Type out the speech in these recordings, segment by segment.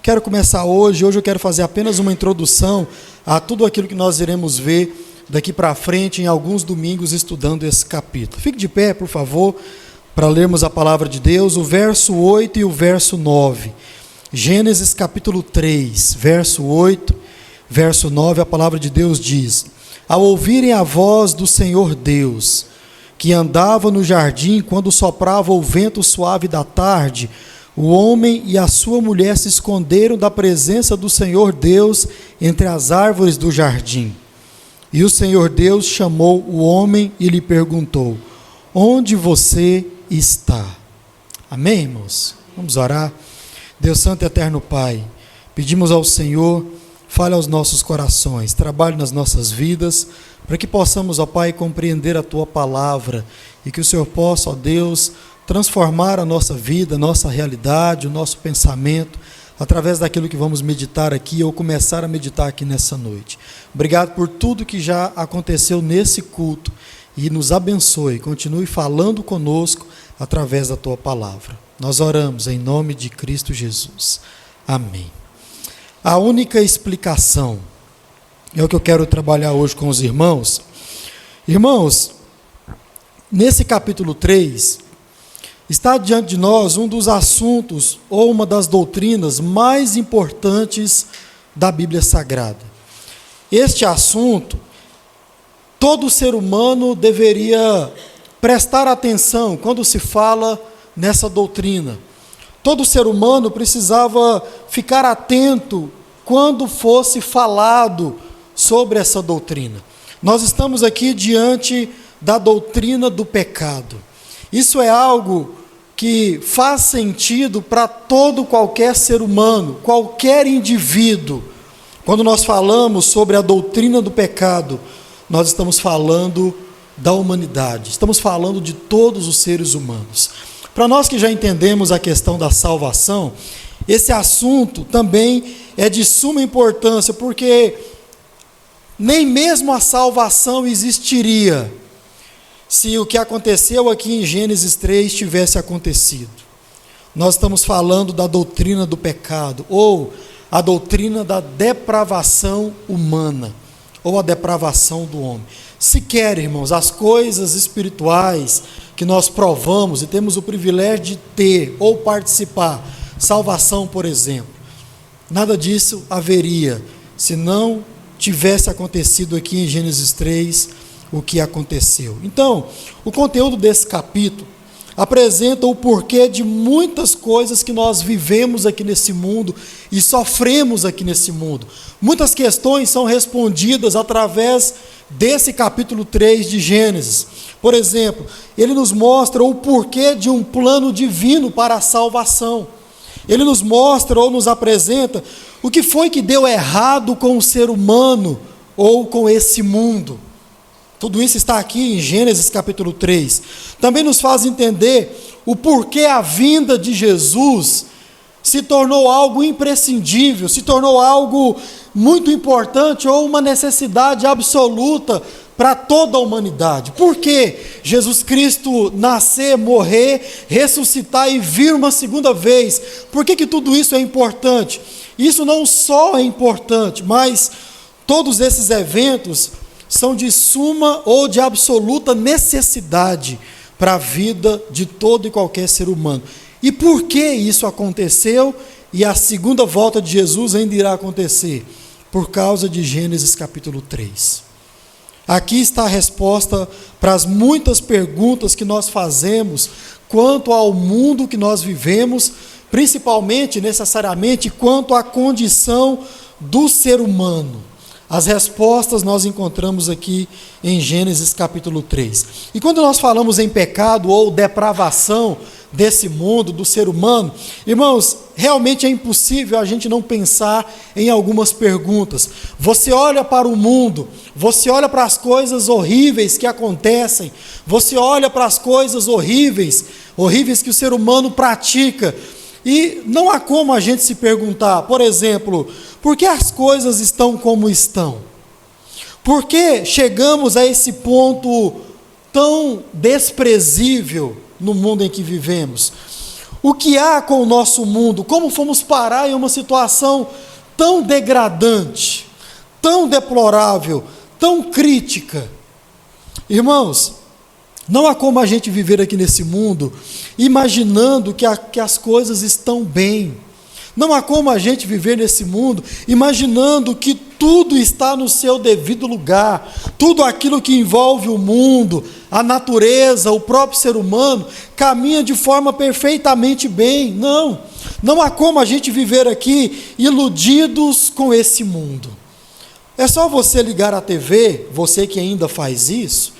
quero começar hoje eu quero fazer apenas uma introdução a tudo aquilo que nós iremos ver daqui para frente em alguns domingos estudando esse capítulo. Fique de pé, por favor, para lermos a palavra de Deus, o verso 8 e o verso 9. Gênesis capítulo 3, verso 8, verso 9, a palavra de Deus diz: Ao ouvirem a voz do Senhor Deus, que andava no jardim quando soprava o vento suave da tarde, o homem e a sua mulher se esconderam da presença do Senhor Deus entre as árvores do jardim. E o Senhor Deus chamou o homem e lhe perguntou: Onde você está? Amém, irmãos? Vamos orar. Deus Santo e Eterno Pai, pedimos ao Senhor, fale aos nossos corações, trabalhe nas nossas vidas, para que possamos, ó Pai, compreender a Tua palavra e que o Senhor possa, ó Deus, transformar a nossa vida, a nossa realidade, o nosso pensamento, através daquilo que vamos meditar aqui ou começar a meditar aqui nessa noite. Obrigado por tudo que já aconteceu nesse culto e nos abençoe, continue falando conosco através da Tua palavra. Nós oramos em nome de Cristo Jesus. Amém. A única explicação é o que eu quero trabalhar hoje com os irmãos. Irmãos, nesse capítulo 3, está diante de nós um dos assuntos ou uma das doutrinas mais importantes da Bíblia Sagrada. Este assunto, todo ser humano deveria prestar atenção quando se fala nessa doutrina. Todo ser humano precisava ficar atento quando fosse falado sobre essa doutrina. Nós estamos aqui diante da doutrina do pecado. Isso é algo que faz sentido para qualquer ser humano, qualquer indivíduo. Quando nós falamos sobre a doutrina do pecado, nós estamos falando da humanidade, estamos falando de todos os seres humanos. Para nós que já entendemos a questão da salvação, esse assunto também é de suma importância, porque nem mesmo a salvação existiria se o que aconteceu aqui em Gênesis 3 tivesse acontecido. Nós estamos falando da doutrina do pecado, ou a doutrina da depravação humana, ou a depravação do homem. Sequer, irmãos, as coisas espirituais que nós provamos e temos o privilégio de ter ou participar, salvação, por exemplo, nada disso haveria se não tivesse acontecido aqui em Gênesis 3 o que aconteceu. Então, o conteúdo desse capítulo apresenta o porquê de muitas coisas que nós vivemos aqui nesse mundo e sofremos aqui nesse mundo. Muitas questões são respondidas através desse capítulo 3 de Gênesis. Por exemplo, ele nos mostra o porquê de um plano divino para a salvação. Ele nos mostra ou nos apresenta o que foi que deu errado com o ser humano ou com esse mundo. Tudo isso está aqui em Gênesis capítulo 3. Também nos faz entender o porquê a vinda de Jesus se tornou algo imprescindível, se tornou algo muito importante ou uma necessidade absoluta para toda a humanidade. Por que Jesus Cristo nascer, morrer, ressuscitar e vir uma segunda vez? Por que tudo isso é importante? Isso não só é importante, mas todos esses eventos são de suma ou de absoluta necessidade para a vida de todo e qualquer ser humano. E por que isso aconteceu e a segunda volta de Jesus ainda irá acontecer? Por causa de Gênesis capítulo 3. Aqui está a resposta para as muitas perguntas que nós fazemos quanto ao mundo que nós vivemos, principalmente, necessariamente, quanto à condição do ser humano. As respostas nós encontramos aqui em Gênesis capítulo 3. E quando nós falamos em pecado ou depravação desse mundo, do ser humano, irmãos, realmente é impossível a gente não pensar em algumas perguntas. Você olha para o mundo, você olha para as coisas horríveis que acontecem, você olha para as coisas horríveis que o ser humano pratica, e não há como a gente se perguntar, por exemplo, por que as coisas estão como estão? Por que chegamos a esse ponto tão desprezível no mundo em que vivemos? O que há com o nosso mundo? Como fomos parar em uma situação tão degradante, tão deplorável, tão crítica? Irmãos, não há como a gente viver aqui nesse mundo imaginando que as coisas estão bem. Não há como a gente viver nesse mundo imaginando que tudo está no seu devido lugar, tudo aquilo que envolve o mundo, a natureza, o próprio ser humano, caminha de forma perfeitamente bem. Não há como a gente viver aqui iludidos com esse mundo. É só você ligar a TV, você que ainda faz isso,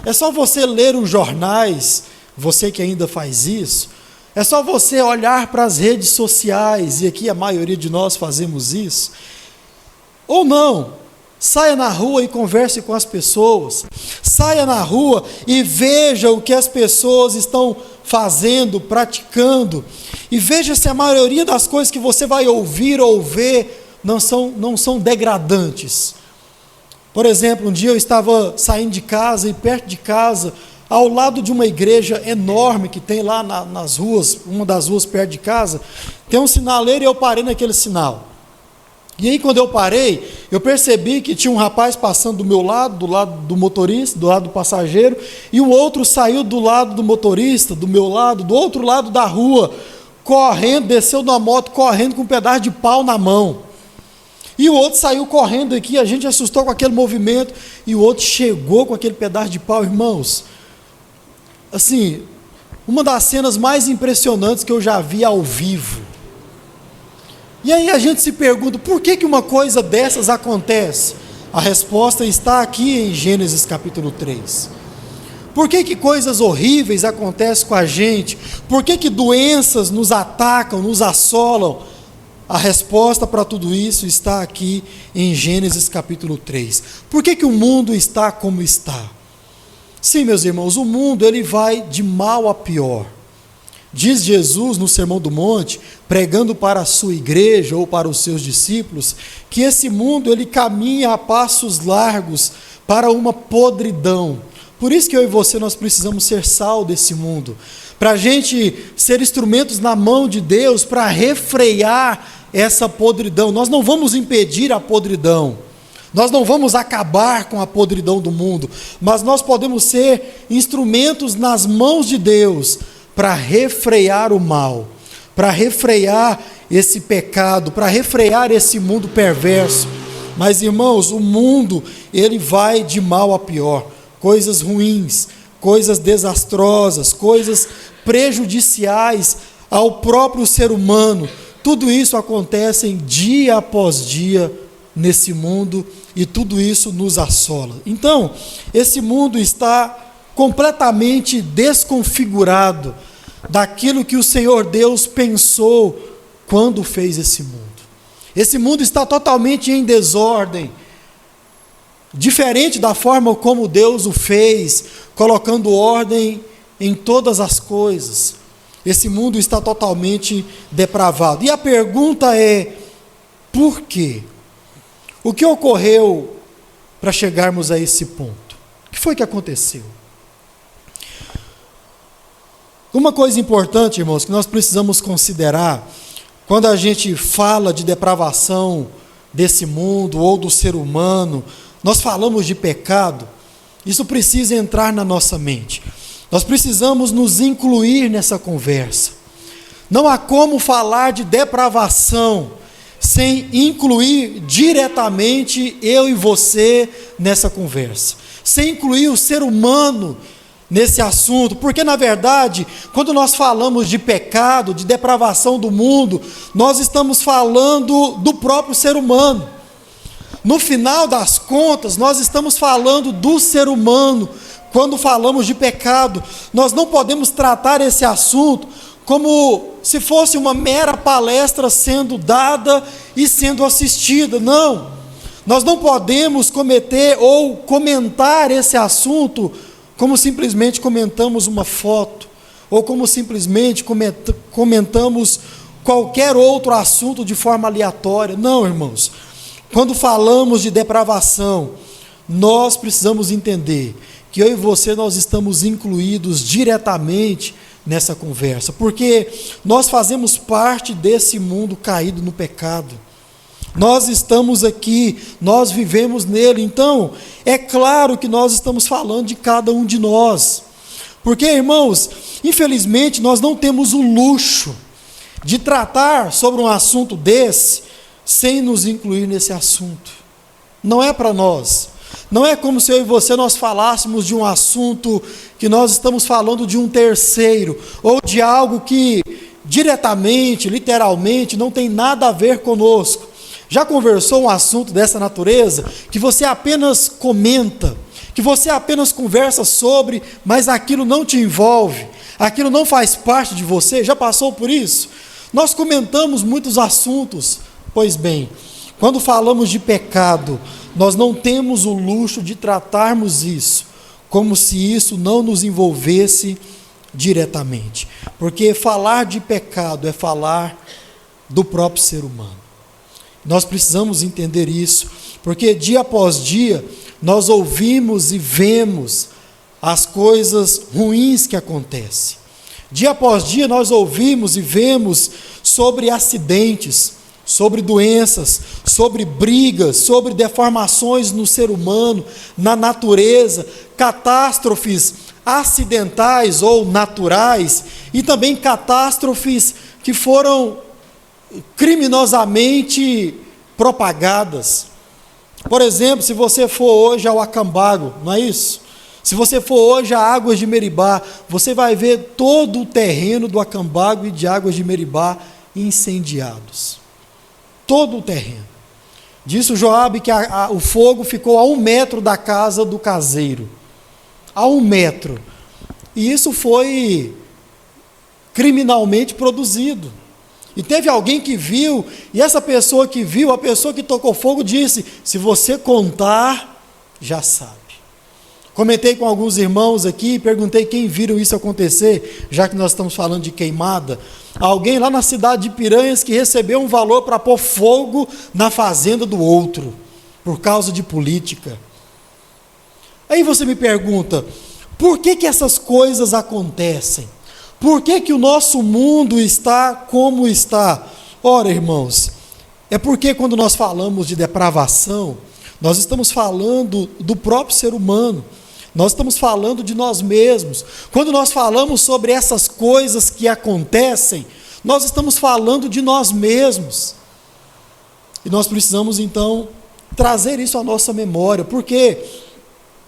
é só você ler os jornais, você que ainda faz isso, é só você olhar para as redes sociais, e aqui a maioria de nós fazemos isso, ou não, saia na rua e converse com as pessoas, saia na rua e veja o que as pessoas estão fazendo, praticando, e veja se a maioria das coisas que você vai ouvir ou ver não são degradantes. Por exemplo, um dia eu estava saindo de casa e perto de casa, ao lado de uma igreja enorme que tem lá nas ruas, uma das ruas perto de casa, tem um sinaleiro e eu parei naquele sinal. E aí quando eu parei, eu percebi que tinha um rapaz passando do meu lado, do lado do motorista, do lado do passageiro, e o outro saiu do lado do motorista, do meu lado, do outro lado da rua, correndo, desceu da moto, correndo com um pedaço de pau na mão. E o outro saiu correndo aqui, a gente assustou com aquele movimento, e o outro chegou com aquele pedaço de pau, irmãos. Assim, uma das cenas mais impressionantes que eu já vi ao vivo. E aí a gente se pergunta, por que uma coisa dessas acontece? A resposta está aqui em Gênesis capítulo 3. Por que coisas horríveis acontecem com a gente? Por que doenças nos atacam, nos assolam? A resposta para tudo isso está aqui em Gênesis capítulo 3. Por que o mundo está como está? Sim, meus irmãos, o mundo ele vai de mal a pior. Diz Jesus no Sermão do Monte, pregando para a sua igreja ou para os seus discípulos, que esse mundo ele caminha a passos largos para uma podridão. Por isso que eu e você nós precisamos ser sal desse mundo, para a gente ser instrumentos na mão de Deus para refrear essa podridão. Nós não vamos impedir a podridão, nós não vamos acabar com a podridão do mundo, mas nós podemos ser instrumentos nas mãos de Deus para refrear o mal, para refrear esse pecado, para refrear esse mundo perverso. Mas, irmãos, o mundo ele vai de mal a pior, coisas ruins, coisas desastrosas, coisas prejudiciais ao próprio ser humano. Tudo isso acontece dia após dia nesse mundo e tudo isso nos assola. Então, esse mundo está completamente desconfigurado daquilo que o Senhor Deus pensou quando fez esse mundo. Esse mundo está totalmente em desordem, diferente da forma como Deus o fez, colocando ordem em todas as coisas. Esse mundo está totalmente depravado. E a pergunta é, por quê? O que ocorreu para chegarmos a esse ponto? O que foi que aconteceu? Uma coisa importante, irmãos, que nós precisamos considerar, quando a gente fala de depravação desse mundo ou do ser humano, nós falamos de pecado, isso precisa entrar na nossa mente. Nós precisamos nos incluir nessa conversa. Não há como falar de depravação sem incluir diretamente eu e você nessa conversa, sem incluir o ser humano nesse assunto, porque na verdade, quando nós falamos de pecado, de depravação do mundo, nós estamos falando do próprio ser humano. No final das contas, nós estamos falando do ser humano. Quando falamos de pecado, nós não podemos tratar esse assunto como se fosse uma mera palestra sendo dada e sendo assistida. Não, nós não podemos cometer ou comentar esse assunto como simplesmente comentamos uma foto, ou como simplesmente comentamos qualquer outro assunto de forma aleatória. Não, irmãos, quando falamos de depravação, nós precisamos entender que eu e você nós estamos incluídos diretamente nessa conversa, porque nós fazemos parte desse mundo caído no pecado. Nós estamos aqui, nós vivemos nele, então é claro que nós estamos falando de cada um de nós, porque, irmãos, infelizmente nós não temos o luxo de tratar sobre um assunto desse sem nos incluir nesse assunto. Não é para nós. Não é como se eu e você nós falássemos de um assunto que nós estamos falando de um terceiro, ou de algo que diretamente, literalmente, não tem nada a ver conosco. Já conversou um assunto dessa natureza, que você apenas comenta, que você apenas conversa sobre, mas aquilo não te envolve, aquilo não faz parte de você? Já passou por isso? Nós comentamos muitos assuntos. Pois bem, quando falamos de pecado, nós não temos o luxo de tratarmos isso como se isso não nos envolvesse diretamente, porque falar de pecado é falar do próprio ser humano. Nós precisamos entender isso, porque dia após dia nós ouvimos e vemos as coisas ruins que acontecem. Dia após dia nós ouvimos e vemos sobre acidentes, sobre doenças, sobre brigas, sobre deformações no ser humano, na natureza, catástrofes acidentais ou naturais, e também catástrofes que foram criminosamente propagadas. Por exemplo, se você for hoje ao Acambago, não é isso? Se você for hoje a Águas de Meribá, você vai ver todo o terreno do Acambago e de Águas de Meribá incendiados. Todo o terreno. Disse o Joabe que o fogo ficou a 1 metro da casa do caseiro. A 1 metro. E isso foi criminalmente produzido. E teve alguém que viu, e essa pessoa que viu, a pessoa que tocou fogo disse: se você contar, já sabe. Comentei com alguns irmãos aqui, perguntei quem viram isso acontecer, já que nós estamos falando de queimada. Alguém lá na cidade de Piranhas que recebeu um valor para pôr fogo na fazenda do outro, por causa de política. Aí você me pergunta, por que essas coisas acontecem? Por que o nosso mundo está como está? Ora, irmãos, é porque quando nós falamos de depravação, nós estamos falando do próprio ser humano. Nós estamos falando de nós mesmos. Quando nós falamos sobre essas coisas que acontecem, nós estamos falando de nós mesmos. E nós precisamos, então, trazer isso à nossa memória, porque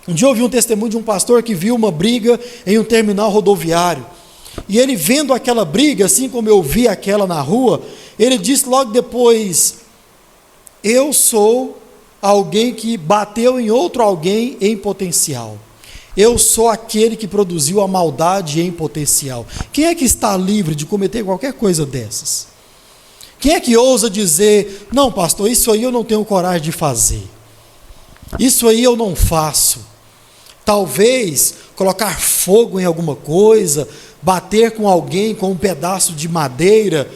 um dia eu ouvi um testemunho de um pastor que viu uma briga em um terminal rodoviário. E ele vendo aquela briga, assim como eu vi aquela na rua, ele disse logo depois: eu sou alguém que bateu em outro alguém em potencial. Eu sou aquele que produziu a maldade em potencial. Quem é que está livre de cometer qualquer coisa dessas? Quem é que ousa dizer: não, pastor, isso aí eu não tenho coragem de fazer, isso aí eu não faço? Talvez colocar fogo em alguma coisa, bater com alguém com um pedaço de madeira,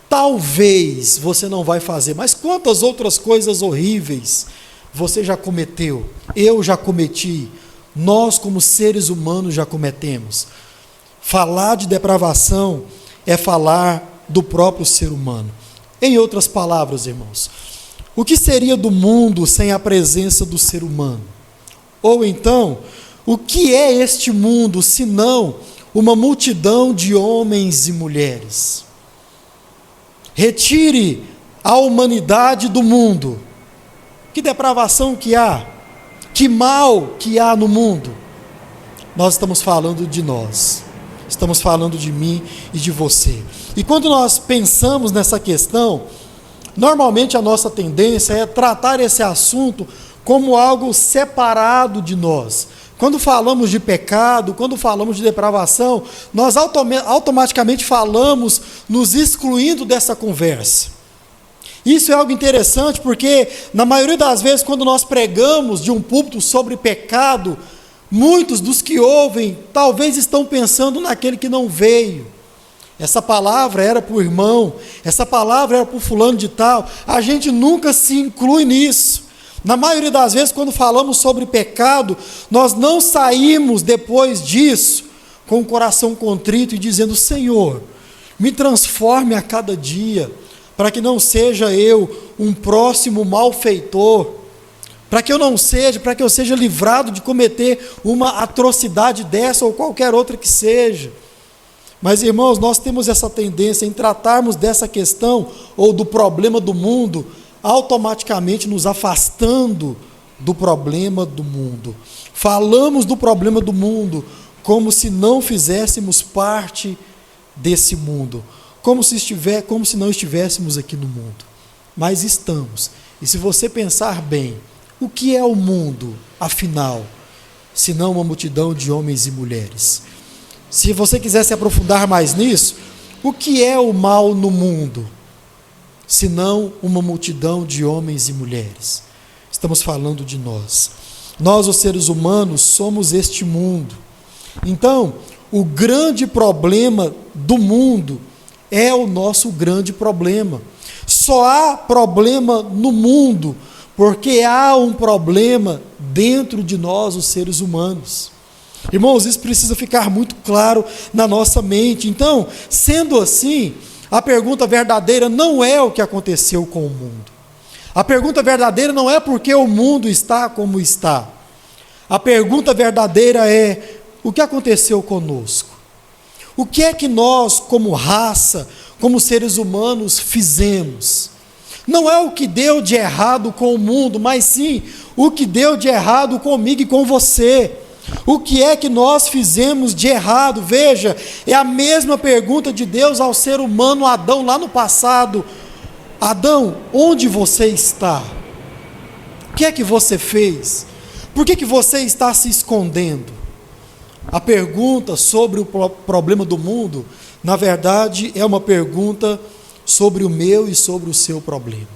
talvez você não vai fazer, mas quantas outras coisas horríveis você já cometeu? Eu já cometi. Nós, como seres humanos, já cometemos. Falar de depravação é falar do próprio ser humano. Em outras palavras, irmãos, o que seria do mundo sem a presença do ser humano? Ou então, o que é este mundo, senão uma multidão de homens e mulheres? Retire a humanidade do mundo. Que depravação que há? Que mal que há no mundo? Nós estamos falando de nós, estamos falando de mim e de você. E quando nós pensamos nessa questão, normalmente a nossa tendência é tratar esse assunto como algo separado de nós. Quando falamos de pecado, quando falamos de depravação, nós automaticamente falamos nos excluindo dessa conversa. Isso é algo interessante, porque na maioria das vezes, quando nós pregamos de um púlpito sobre pecado, muitos dos que ouvem talvez estão pensando naquele que não veio. Essa palavra era para o irmão, essa palavra era para o fulano de tal. A gente nunca se inclui nisso. Na maioria das vezes, quando falamos sobre pecado, nós não saímos depois disso com o coração contrito e dizendo: Senhor, me transforme a cada dia, para que não seja eu um próximo malfeitor, para que eu seja livrado de cometer uma atrocidade dessa ou qualquer outra que seja. Mas, irmãos, nós temos essa tendência em tratarmos dessa questão ou do problema do mundo, automaticamente nos afastando do problema do mundo. Falamos do problema do mundo como se não fizéssemos parte desse mundo, como se não estivéssemos aqui no mundo. Mas estamos. E se você pensar bem, o que é o mundo, afinal, se não uma multidão de homens e mulheres? Se você quiser se aprofundar mais nisso, o que é o mal no mundo, se não uma multidão de homens e mulheres? Estamos falando de nós. Nós, os seres humanos, somos este mundo. Então, o grande problema do mundo é o nosso grande problema. Só há problema no mundo porque há um problema dentro de nós, os seres humanos. Irmãos, isso precisa ficar muito claro na nossa mente. Então, sendo assim, a pergunta verdadeira não é o que aconteceu com o mundo. A pergunta verdadeira não é porque o mundo está como está. A pergunta verdadeira é: o que aconteceu conosco? O que é que nós, como raça, como seres humanos, fizemos? Não é o que deu de errado com o mundo, mas sim o que deu de errado comigo e com você. O que é que nós fizemos de errado? Veja, é a mesma pergunta de Deus ao ser humano Adão lá no passado: Adão, onde você está? O que é que você fez? Por que você está se escondendo? A pergunta sobre o problema do mundo, na verdade, é uma pergunta sobre o meu e sobre o seu problema.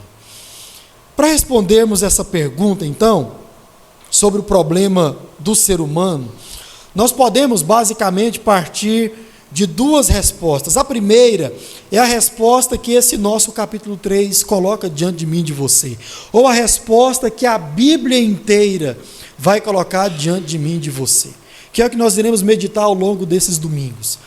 Para respondermos essa pergunta, então, sobre o problema do ser humano, nós podemos basicamente partir de duas respostas. A primeira é a resposta que esse nosso capítulo 3 coloca diante de mim e de você, ou a resposta que a Bíblia inteira vai colocar diante de mim e de você, que é o que nós iremos meditar ao longo desses domingos.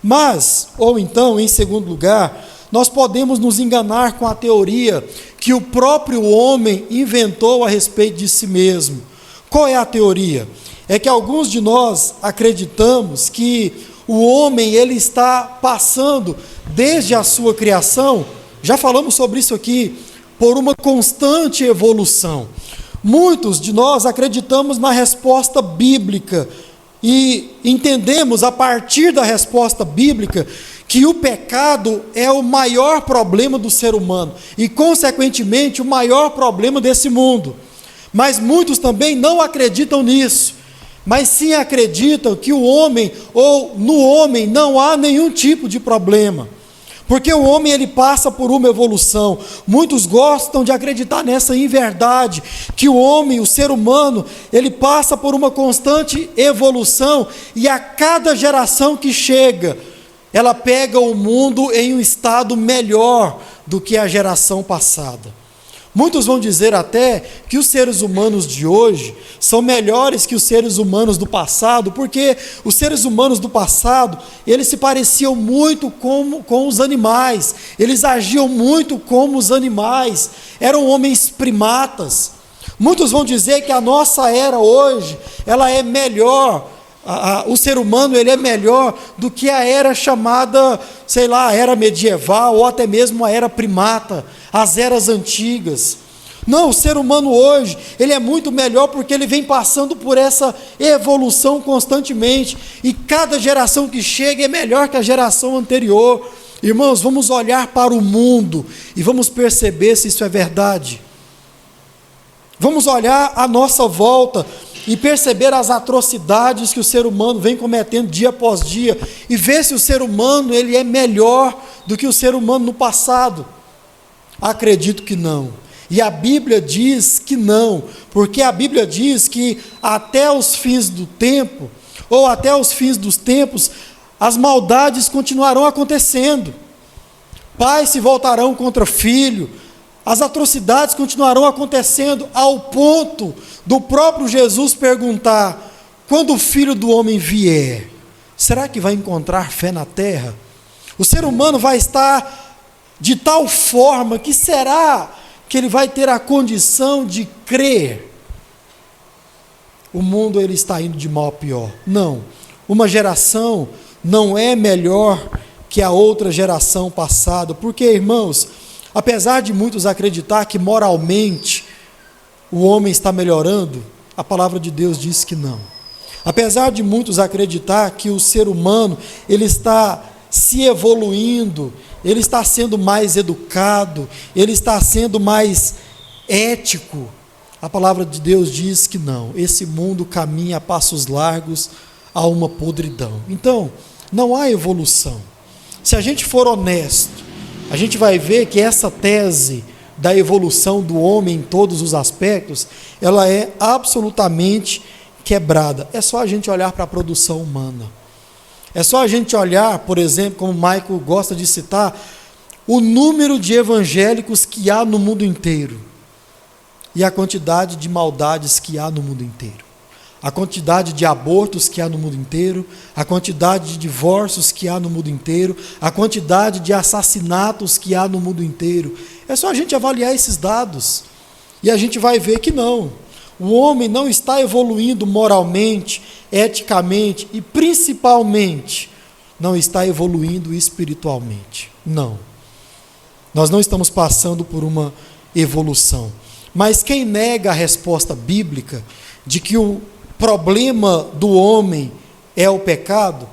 Mas, ou então, em segundo lugar, nós podemos nos enganar com a teoria que o próprio homem inventou a respeito de si mesmo. Qual é a teoria? É que alguns de nós acreditamos que o homem ele está passando, desde a sua criação, já falamos sobre isso aqui, por uma constante evolução. Muitos de nós acreditamos na resposta bíblica e entendemos a partir da resposta bíblica que o pecado é o maior problema do ser humano e, consequentemente, o maior problema desse mundo. Mas muitos também não acreditam nisso, mas sim acreditam que o homem, ou no homem, não há nenhum tipo de problema, porque o homem ele passa por uma evolução. Muitos gostam de acreditar nessa inverdade, que o homem, o ser humano, ele passa por uma constante evolução, e a cada geração que chega, ela pega o mundo em um estado melhor do que a geração passada. Muitos vão dizer até que os seres humanos de hoje são melhores que os seres humanos do passado, porque os seres humanos do passado, eles se pareciam muito com os animais, eles agiam muito como os animais, eram homens primatas. Muitos vão dizer que a nossa era hoje, ela é melhor, o ser humano ele é melhor do que a era chamada, sei lá, a era medieval, ou até mesmo a era primata, as eras antigas. Não, o ser humano hoje, ele é muito melhor porque ele vem passando por essa evolução constantemente, e cada geração que chega é melhor que a geração anterior. Irmãos, vamos olhar para o mundo e vamos perceber se isso é verdade. Vamos olhar à nossa volta e perceber as atrocidades que o ser humano vem cometendo dia após dia, e ver se o ser humano ele é melhor do que o ser humano no passado. Acredito que não. E a Bíblia diz que não, porque a Bíblia diz que até os fins do tempo, ou até os fins dos tempos, as maldades continuarão acontecendo. Pais se voltarão contra filho, as atrocidades continuarão acontecendo, ao ponto do próprio Jesus perguntar: quando o Filho do Homem vier, será que vai encontrar fé na terra? O ser humano vai estar de tal forma que será que ele vai ter a condição de crer? O mundo ele está indo de mal a pior. Não. Uma geração não é melhor que a outra geração passada, porque, irmãos, apesar de muitos acreditar que moralmente o homem está melhorando, a palavra de Deus diz que não. Apesar de muitos acreditar que o ser humano ele está se evoluindo, ele está sendo mais educado, ele está sendo mais ético, a palavra de Deus diz que não. Esse mundo caminha a passos largos a uma podridão. Então, não há evolução. Se a gente for honesto, a gente vai ver que essa tese da evolução do homem em todos os aspectos, ela é absolutamente quebrada. É só a gente olhar para a produção humana. É só a gente olhar, por exemplo, como o Michael gosta de citar, o número de evangélicos que há no mundo inteiro e a quantidade de maldades que há no mundo inteiro. A quantidade de abortos que há no mundo inteiro, a quantidade de divórcios que há no mundo inteiro, a quantidade de assassinatos que há no mundo inteiro. É só a gente avaliar esses dados e a gente vai ver que não. O homem não está evoluindo moralmente, eticamente e principalmente não está evoluindo espiritualmente. Não. Nós não estamos passando por uma evolução. Mas quem nega a resposta bíblica de que o problema do homem é o pecado,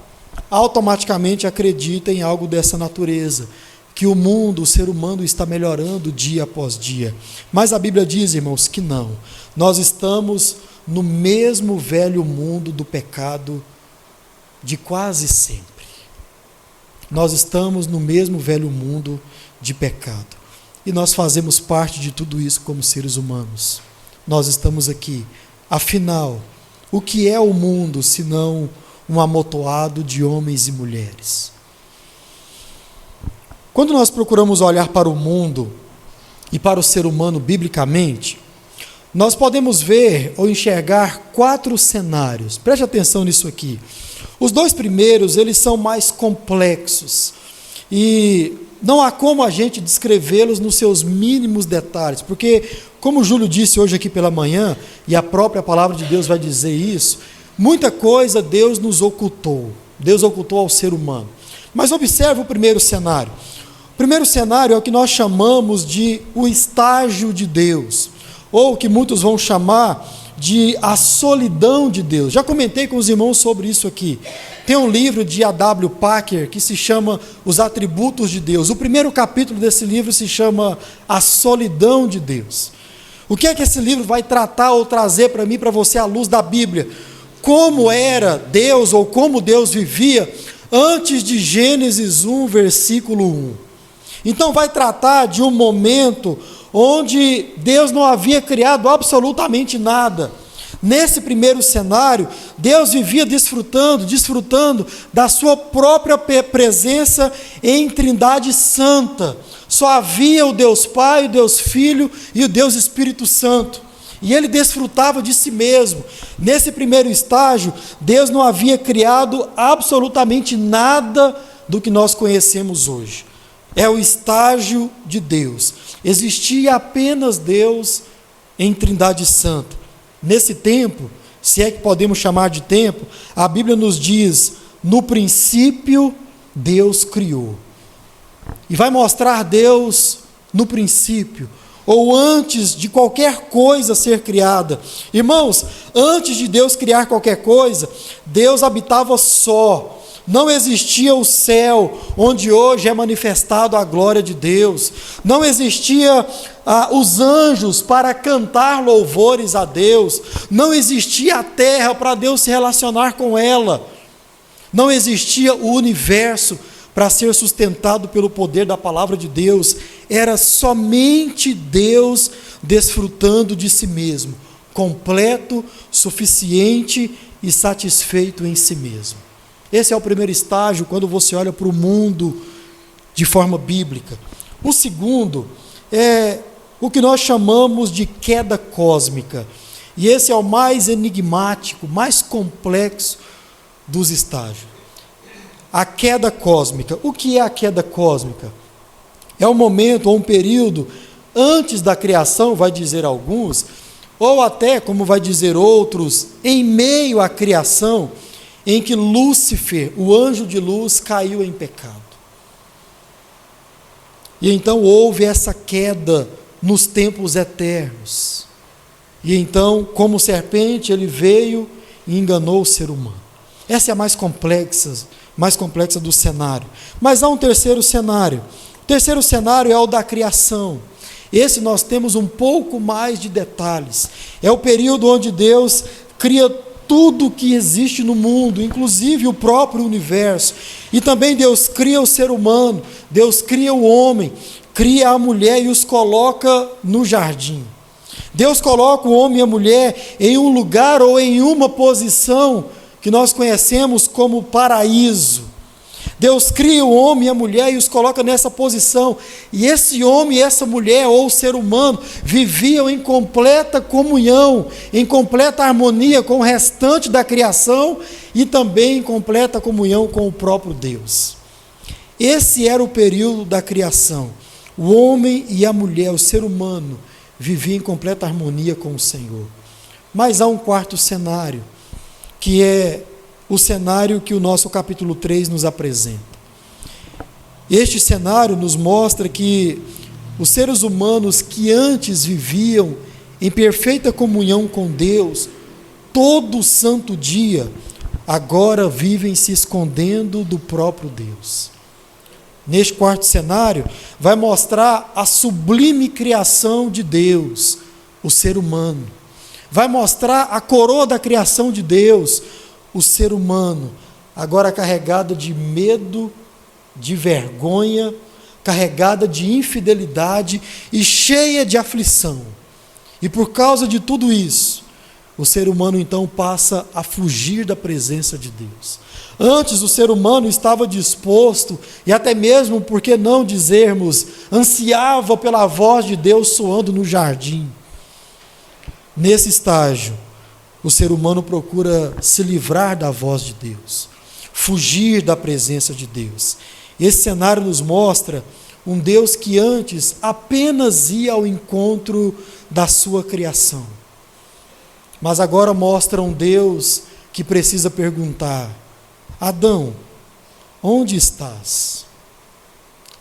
automaticamente acredita em algo dessa natureza, que o mundo, o ser humano está melhorando dia após dia. Mas a Bíblia diz, irmãos, que não. Nós estamos no mesmo velho mundo do pecado de quase sempre. Nós estamos no mesmo velho mundo de pecado. E nós fazemos parte de tudo isso como seres humanos. Nós estamos aqui. Afinal, o que é o mundo senão um amontoado de homens e mulheres? Quando nós procuramos olhar para o mundo e para o ser humano biblicamente, nós podemos ver ou enxergar 4 cenários. Preste atenção nisso aqui. Os 2 primeiros, eles são mais complexos e não há como a gente descrevê-los nos seus mínimos detalhes, porque, como o Júlio disse hoje aqui pela manhã, e a própria palavra de Deus vai dizer isso, muita coisa Deus nos ocultou, Deus ocultou ao ser humano. Mas observe o primeiro cenário. O primeiro cenário é o que nós chamamos de o estágio de Deus, ou que muitos vão chamar de a solidão de Deus. Já comentei com os irmãos sobre isso aqui. Tem um livro de A.W. Packer que se chama Os Atributos de Deus. O primeiro capítulo desse livro se chama A Solidão de Deus. O que é que esse livro vai tratar ou trazer para mim, para você, à luz da Bíblia? Como era Deus ou como Deus vivia antes de Gênesis 1, versículo 1. Então vai tratar de um momento onde Deus não havia criado absolutamente nada. Nesse primeiro cenário, Deus vivia desfrutando da sua própria presença em Trindade Santa. Só havia o Deus Pai, o Deus Filho e o Deus Espírito Santo. E ele desfrutava de si mesmo. Nesse primeiro estágio, Deus não havia criado absolutamente nada do que nós conhecemos hoje. É o estágio de Deus. Existia apenas Deus em Trindade Santa. Nesse tempo, se é que podemos chamar de tempo, a Bíblia nos diz, no princípio Deus criou. E vai mostrar Deus no princípio, ou antes de qualquer coisa ser criada. Irmãos, antes de Deus criar qualquer coisa, Deus habitava só. Não existia o céu, onde hoje é manifestado a glória de Deus. Não existia os anjos para cantar louvores a Deus. Não existia a terra para Deus se relacionar com ela. Não existia o universo para ser sustentado pelo poder da palavra de Deus. Era somente Deus desfrutando de si mesmo, completo, suficiente e satisfeito em si mesmo. Esse é o primeiro estágio quando você olha para o mundo de forma bíblica. O segundo é o que nós chamamos de queda cósmica. E esse é o mais enigmático, mais complexo dos estágios. a queda cósmica. O que é a queda cósmica? É um momento ou um período antes da criação, vai dizer alguns, ou até, como vai dizer outros, em meio à criação, em que Lúcifer, o anjo de luz, caiu em pecado. E então houve essa queda nos tempos eternos. E então, como serpente, ele veio e enganou o ser humano. Essa é a mais complexa do cenário. Mas há um terceiro cenário. O terceiro cenário é o da criação. Esse nós temos um pouco mais de detalhes. É o período onde Deus cria tudo que existe no mundo, inclusive o próprio universo. E também Deus cria o ser humano, Deus cria o homem, cria a mulher e os coloca no jardim. Deus coloca o homem e a mulher em um lugar ou em uma posição que nós conhecemos como paraíso. Deus cria o homem e a mulher e os coloca nessa posição. E esse homem e essa mulher, ou ser humano, viviam em completa comunhão, em completa harmonia com o restante da criação e também em completa comunhão com o próprio Deus. Esse era o período da criação. O homem e a mulher, o ser humano, viviam em completa harmonia com o Senhor. Mas há um quarto cenário, que é o cenário que o nosso capítulo 3 nos apresenta. Este cenário nos mostra que os seres humanos que antes viviam em perfeita comunhão com Deus, todo santo dia, agora vivem se escondendo do próprio Deus. Neste quarto cenário, vai mostrar a sublime criação de Deus, o ser humano. Vai mostrar a coroa da criação de Deus, o ser humano, agora carregado de medo, de vergonha, carregada de infidelidade e cheia de aflição. E por causa de tudo isso, o ser humano então passa a fugir da presença de Deus. Antes o ser humano estava disposto, e até mesmo, por que não dizermos, ansiava pela voz de Deus soando no jardim. Nesse estágio, o ser humano procura se livrar da voz de Deus, fugir da presença de Deus. Esse cenário nos mostra um Deus que antes apenas ia ao encontro da sua criação, mas agora mostra um Deus que precisa perguntar: Adão, onde estás?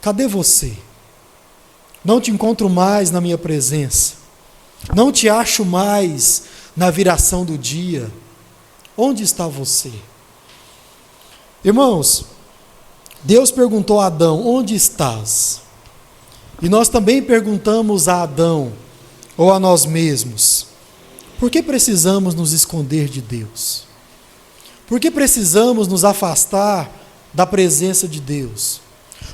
Cadê você? Não te encontro mais na minha presença, não te acho mais na viração do dia. Onde está você? Irmãos, Deus perguntou a Adão: onde estás? E nós também perguntamos a Adão, ou a nós mesmos: por que precisamos nos esconder de Deus? Por que precisamos nos afastar da presença de Deus?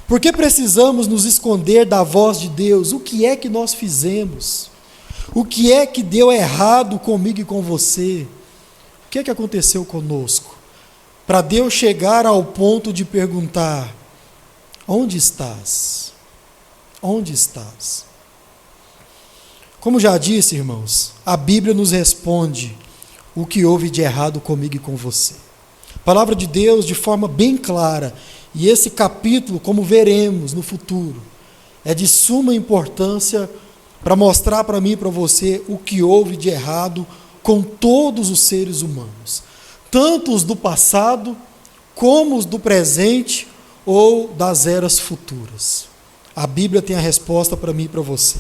Por que precisamos nos esconder da voz de Deus? O que é que nós fizemos? O que é que deu errado comigo e com você? O que é que aconteceu conosco? Para Deus chegar ao ponto de perguntar: onde estás? Onde estás? Como já disse, irmãos, a Bíblia nos responde o que houve de errado comigo e com você. A palavra de Deus de forma bem clara, e esse capítulo, como veremos no futuro, é de suma importância para mostrar para mim e para você o que houve de errado com todos os seres humanos, tanto os do passado, como os do presente ou das eras futuras. A Bíblia tem a resposta para mim e para você.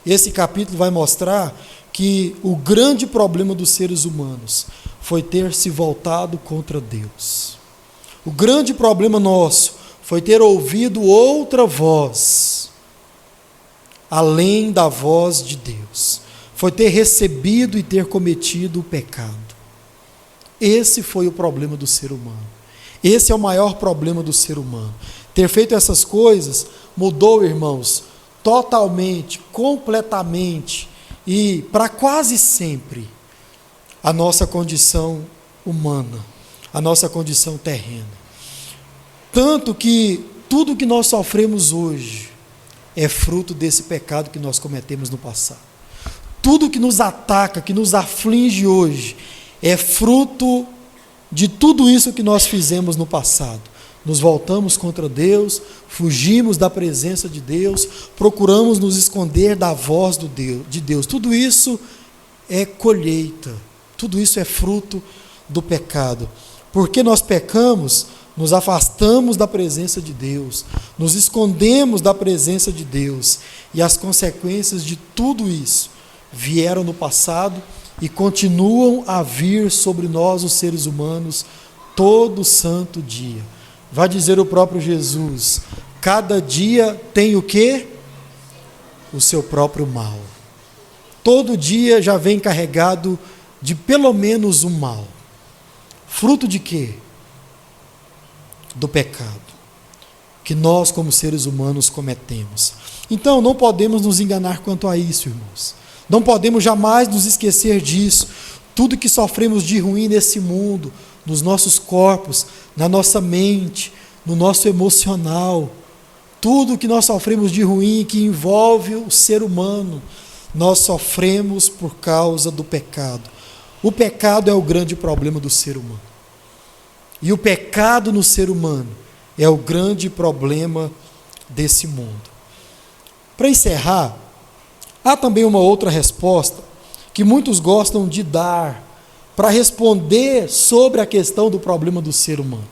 Esse capítulo vai mostrar que o grande problema dos seres humanos foi ter se voltado contra Deus. O grande problema nosso foi ter ouvido outra voz, além da voz de Deus. Foi ter recebido e ter cometido o pecado. Esse foi o problema do ser humano. Esse é o maior problema do ser humano. Ter feito essas coisas mudou, irmãos, totalmente, completamente e para quase sempre a nossa condição humana, a nossa condição terrena. Tanto que tudo que nós sofremos hoje é fruto desse pecado que nós cometemos no passado. Tudo que nos ataca, que nos aflige hoje, é fruto de tudo isso que nós fizemos no passado. nos voltamos contra Deus, fugimos da presença de Deus, procuramos nos esconder da voz de Deus. Tudo isso é colheita, tudo isso é fruto do pecado. Porque nós pecamos, nos afastamos da presença de Deus, nos escondemos da presença de Deus, e as consequências de tudo isso vieram no passado e continuam a vir sobre nós, os seres humanos, todo santo dia. Vai dizer o próprio Jesus: cada dia tem o quê? O seu próprio mal. Todo dia já vem carregado de pelo menos um mal. Fruto de quê? Do pecado que nós, como seres humanos, cometemos. Então, não podemos nos enganar quanto a isso, irmãos. Não podemos jamais nos esquecer disso. Tudo que sofremos de ruim nesse mundo, nos nossos corpos, na nossa mente, no nosso emocional, tudo que nós sofremos de ruim que envolve o ser humano, nós sofremos por causa do pecado. O pecado é o grande problema do ser humano. E o pecado no ser humano é o grande problema desse mundo. Para encerrar, há também uma outra resposta que muitos gostam de dar para responder sobre a questão do problema do ser humano.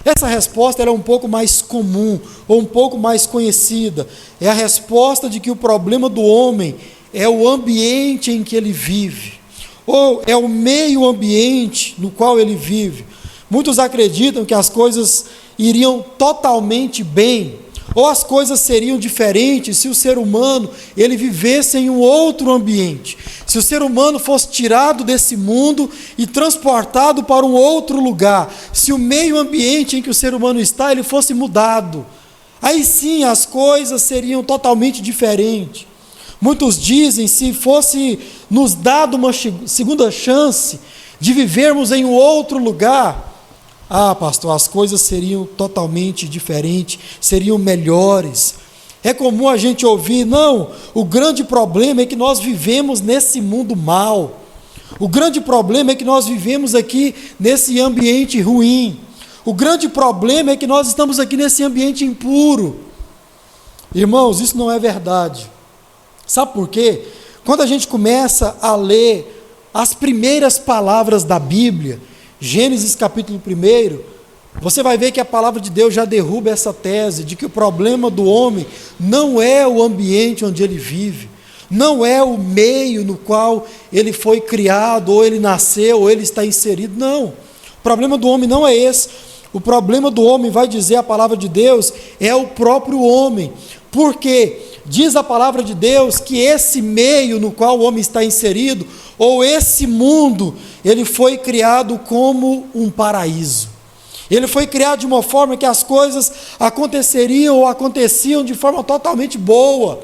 Essa resposta ela é um pouco mais comum, ou um pouco mais conhecida. É a resposta de que o problema do homem é o ambiente em que ele vive, ou é o meio ambiente no qual ele vive. Muitos acreditam que as coisas iriam totalmente bem, ou as coisas seriam diferentes se o ser humano ele vivesse em um outro ambiente. Se o ser humano fosse tirado desse mundo e transportado para um outro lugar, se o meio ambiente em que o ser humano está ele fosse mudado, aí sim as coisas seriam totalmente diferentes. Muitos dizem, se fosse nos dado uma segunda chance de vivermos em um outro lugar, pastor, as coisas seriam totalmente diferentes, seriam melhores. É comum a gente ouvir, não, o grande problema é que nós vivemos nesse mundo mal. O grande problema é que nós vivemos aqui nesse ambiente ruim. O grande problema é que nós estamos aqui nesse ambiente impuro. Irmãos, isso não é verdade. Sabe por quê? Quando a gente começa a ler as primeiras palavras da Bíblia, Gênesis capítulo 1, você vai ver que a palavra de Deus já derruba essa tese de que o problema do homem não é o ambiente onde ele vive, não é o meio no qual ele foi criado, ou ele nasceu, ou ele está inserido, não. O problema do homem não é esse. O problema do homem, vai dizer a palavra de Deus, é o próprio homem. Por quê? Diz a palavra de Deus que esse meio no qual o homem está inserido, ou esse mundo, ele foi criado como um paraíso. Ele foi criado de uma forma que as coisas aconteceriam ou aconteciam de forma totalmente boa.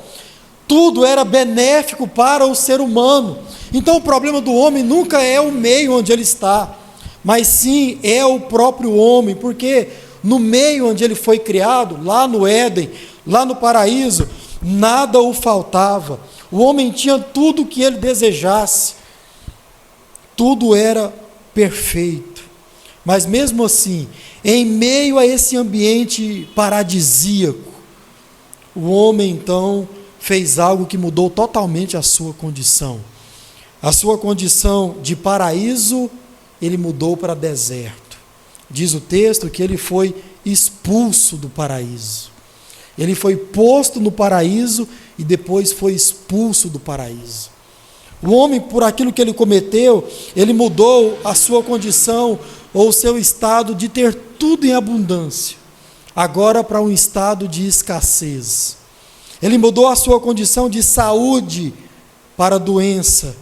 Tudo era benéfico para o ser humano. Então o problema do homem nunca é o meio onde ele está, mas sim é o próprio homem, porque no meio onde ele foi criado, lá no Éden, lá no paraíso, nada o faltava. O homem tinha tudo o que ele desejasse. Tudo era perfeito. Mas mesmo assim, em meio a esse ambiente paradisíaco, o homem então fez algo que mudou totalmente a sua condição. A sua condição de paraíso, ele mudou para deserto. Diz o texto que ele foi expulso do paraíso. Ele foi posto no paraíso e depois foi expulso do paraíso. O homem, por aquilo que ele cometeu, ele mudou a sua condição ou o seu estado de ter tudo em abundância, agora para um estado de escassez. Ele mudou a sua condição de saúde para doença,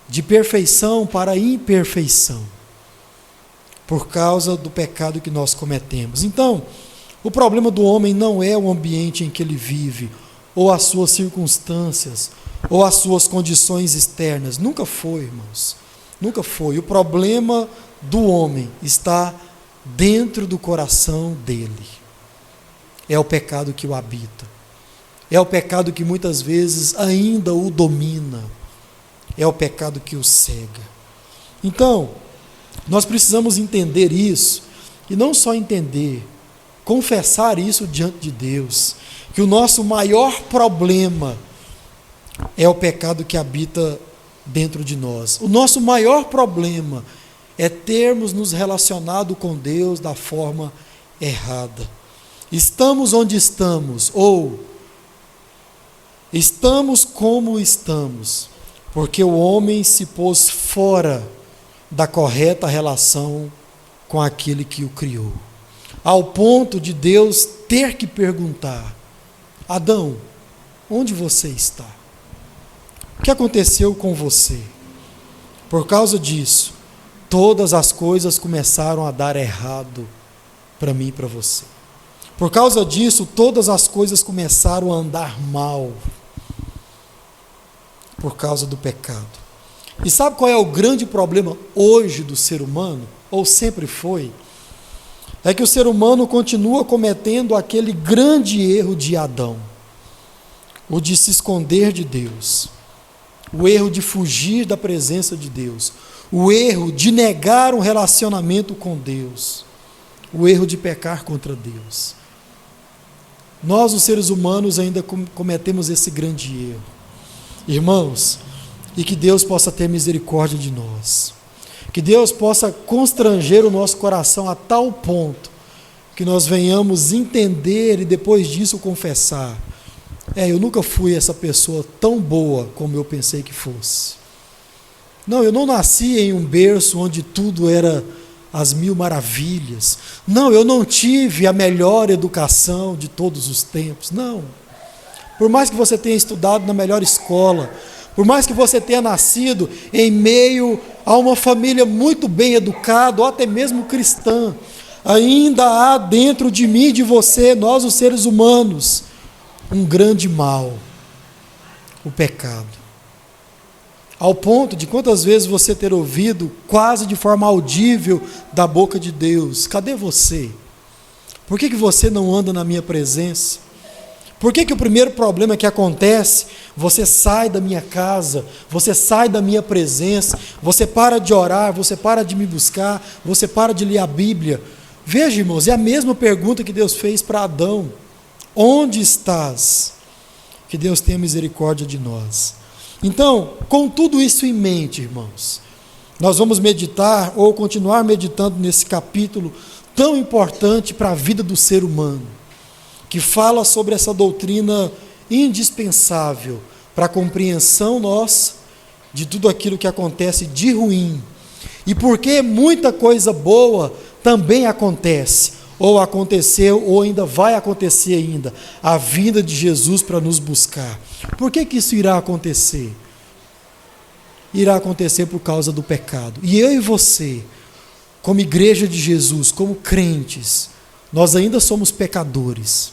de perfeição para imperfeição, por causa do pecado que nós cometemos. Então, o problema do homem não é o ambiente em que ele vive, ou as suas circunstâncias, ou as suas condições externas. Nunca foi, irmãos. Nunca foi. O problema do homem está dentro do coração dele. É o pecado que o habita. É o pecado que muitas vezes ainda o domina. É o pecado que o cega. Então, nós precisamos entender isso, e não só entender, confessar isso diante de Deus, que o nosso maior problema é o pecado que habita dentro de nós. O nosso maior problema é termos nos relacionado com Deus da forma errada. Estamos onde estamos, ou estamos como estamos, porque o homem se pôs fora da correta relação com aquele que o criou, ao ponto de Deus ter que perguntar: Adão, onde você está? O que aconteceu com você? Por causa disso, todas as coisas começaram a dar errado para mim e para você. Por causa disso, todas as coisas começaram a andar mal, por causa do pecado. E sabe qual é o grande problema hoje do ser humano? Ou sempre foi? É que o ser humano continua cometendo aquele grande erro de Adão, o de se esconder de Deus, o erro de fugir da presença de Deus, o erro de negar um relacionamento com Deus, o erro de pecar contra Deus. Nós, os seres humanos, ainda cometemos esse grande erro. Irmãos, e que Deus possa ter misericórdia de nós, que Deus possa constranger o nosso coração a tal ponto que nós venhamos entender e depois disso confessar: eu nunca fui essa pessoa tão boa como eu pensei que fosse. Não, eu não nasci em um berço onde tudo era as mil maravilhas. Não, eu não tive a melhor educação de todos os tempos. Não. Por mais que você tenha estudado na melhor escola, por mais que você tenha nascido em meio a uma família muito bem educada, ou até mesmo cristã, ainda há dentro de mim e de você, nós os seres humanos, um grande mal: o pecado. Ao ponto de quantas vezes você ter ouvido, quase de forma audível, da boca de Deus: cadê você? Por que você não anda na minha presença? Por que o primeiro problema que acontece, você sai da minha casa, você sai da minha presença, você para de orar, você para de me buscar, você para de ler a Bíblia? Veja, irmãos, é a mesma pergunta que Deus fez para Adão: onde estás? Que Deus tenha misericórdia de nós. Então, com tudo isso em mente, irmãos, nós vamos meditar ou continuar meditando nesse capítulo tão importante para a vida do ser humano, que fala sobre essa doutrina indispensável para a compreensão nossa de tudo aquilo que acontece de ruim, e porque muita coisa boa também acontece, ou aconteceu, ou ainda vai acontecer ainda, a vinda de Jesus para nos buscar. Por que isso irá acontecer? Irá acontecer por causa do pecado. E eu e você, como igreja de Jesus, como crentes, nós ainda somos pecadores.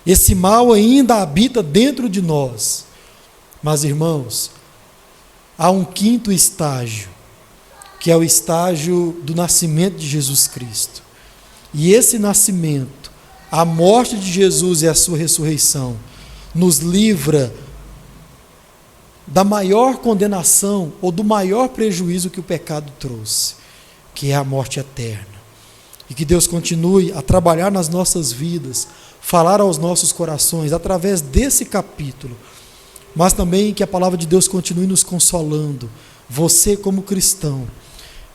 Esse mal ainda habita dentro de nós. Mas, irmãos, há um quinto estágio, que é o estágio do nascimento de Jesus Cristo. E esse nascimento, a morte de Jesus e a sua ressurreição, nos livra da maior condenação ou do maior prejuízo que o pecado trouxe, que é a morte eterna. E que Deus continue a trabalhar nas nossas vidas, falar aos nossos corações através desse capítulo, mas também que a palavra de Deus continue nos consolando, você como cristão,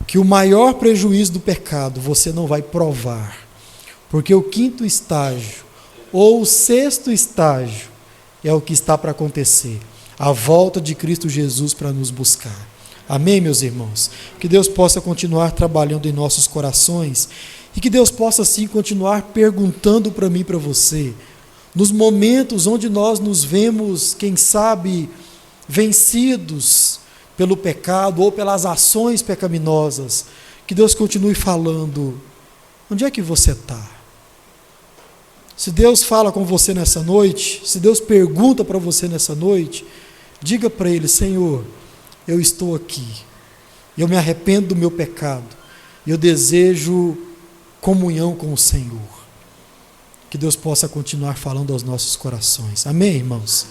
que o maior prejuízo do pecado você não vai provar, porque o quinto estágio, ou o sexto estágio, é o que está para acontecer, a volta de Cristo Jesus para nos buscar. Amém, meus irmãos? Que Deus possa continuar trabalhando em nossos corações, e que Deus possa sim continuar perguntando para mim e para você, nos momentos onde nós nos vemos, quem sabe, vencidos pelo pecado ou pelas ações pecaminosas, que Deus continue falando: onde é que você está? Se Deus fala com você nessa noite, se Deus pergunta para você nessa noite, diga para Ele: Senhor, eu estou aqui, eu me arrependo do meu pecado, eu desejo comunhão com o Senhor. Que Deus possa continuar falando aos nossos corações. Amém, irmãos?